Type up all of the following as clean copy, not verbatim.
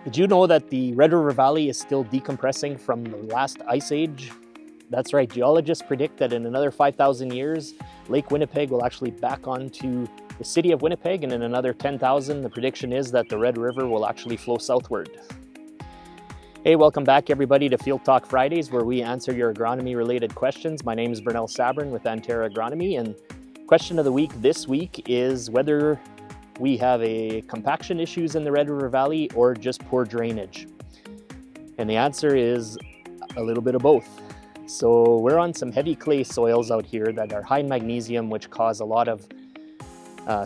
Did you know that the Red River Valley is still decompressing from the last ice age? That's right, geologists predict that in another 5,000 years, Lake Winnipeg will actually back onto the city of Winnipeg, and in another 10,000, the prediction is that the Red River will actually flow southward. Hey, welcome back everybody to Field Talk Fridays, where we answer your agronomy related questions. My name is Bernell Sabrin with Antara Agronomy, and question of the week this week is whether we have a compaction issues in the Red River Valley or just poor drainage. And the answer is a little bit of both. So we're on some heavy clay soils out here that are high in magnesium, which cause a lot of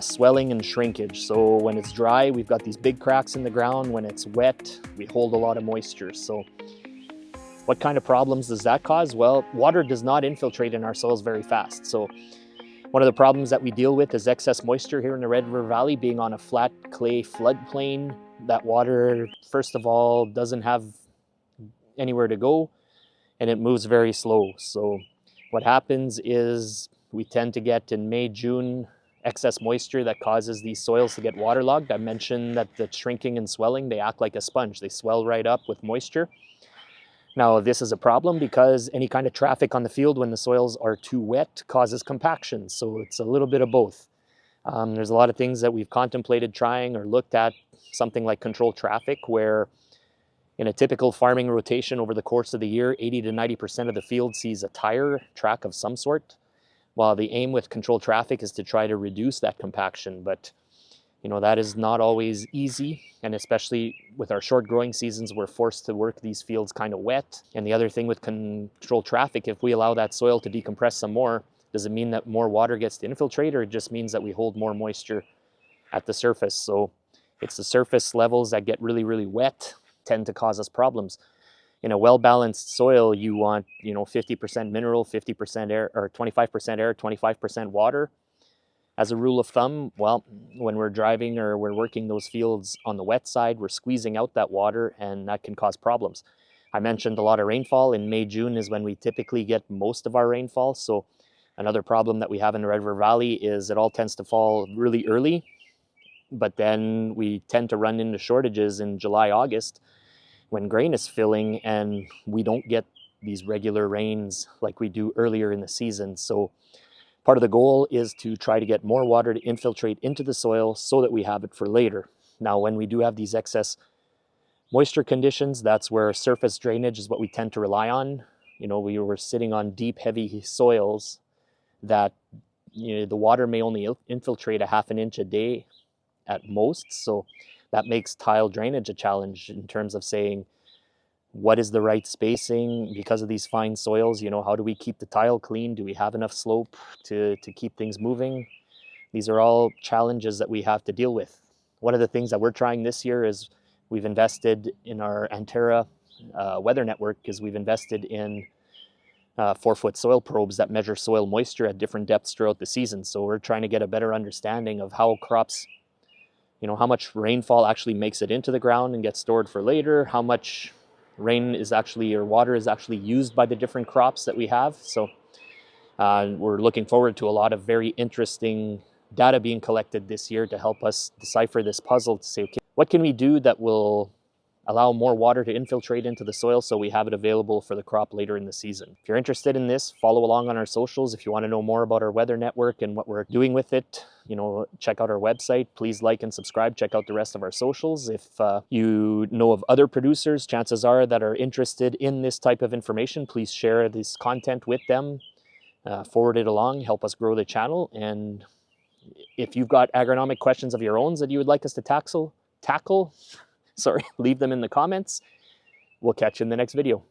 swelling and shrinkage. So when it's dry, we've got these big cracks in the ground. When it's wet, we hold a lot of moisture. So what kind of problems does that cause? Well, water does not infiltrate in our soils very fast. So one of the problems that we deal with is excess moisture here in the Red River Valley. Being on a flat clay floodplain, that water, first of all, doesn't have anywhere to go, and it moves very slow. So what happens is we tend to get in May, June, excess moisture that causes these soils to get waterlogged. I mentioned that the shrinking and swelling, they act like a sponge. They swell right up with moisture. Now, this is a problem because any kind of traffic on the field when the soils are too wet causes compaction. So it's a little bit of both. There's a lot of things that we've contemplated trying or looked at, something like controlled traffic, where in a typical farming rotation over the course of the year, 80 to 90% of the field sees a tire track of some sort. While the aim with controlled traffic is to try to reduce that compaction, but that is not always easy, and especially with our short growing seasons, we're forced to work these fields kind of wet. And the other thing with controlled traffic, if we allow that soil to decompress some more, does it mean that more water gets to infiltrate, or it just means that we hold more moisture at the surface? So it's the surface levels that get really, really wet tend to cause us problems. In a well-balanced soil, you want 50% mineral, 50% air, or 25% air, 25% water. As a rule of thumb, well, when we're driving or we're working those fields on the wet side, we're squeezing out that water, and that can cause problems. I mentioned a lot of rainfall. In May, June is when we typically get most of our rainfall. So another problem that we have in the Red River Valley is it all tends to fall really early, but then we tend to run into shortages in July, August when grain is filling, and we don't get these regular rains like we do earlier in the season. So part of the goal is to try to get more water to infiltrate into the soil so that we have it for later. Now, when we do have these excess moisture conditions, that's where surface drainage is what we tend to rely on. We were sitting on deep, heavy soils that the water may only infiltrate a half an inch a day at most. So that makes tile drainage a challenge in terms of saying, what is the right spacing because of these fine soils? How do we keep the tile clean? Do we have enough slope to keep things moving? These are all challenges that we have to deal with. One of the things that we're trying this year is we've invested in our Antara weather network, because we've invested in 4-foot soil probes that measure soil moisture at different depths throughout the season. So we're trying to get a better understanding of how crops, how much rainfall actually makes it into the ground and gets stored for later, how much rain is actually, or water is actually used by the different crops that we have. So we're looking forward to a lot of very interesting data being collected this year to help us decipher this puzzle, to say, okay, what can we do that will allow more water to infiltrate into the soil so we have it available for the crop later in the season. If you're interested in this, follow along on our socials. If you want to know more about our weather network and what we're doing with it, check out our website. Please like and subscribe. Check out the rest of our socials. If you know of other producers, chances are, that are interested in this type of information, please share this content with them. Forward it along, help us grow the channel. And if you've got agronomic questions of your own that you would like us to tackle, leave them in the comments. We'll catch you in the next video.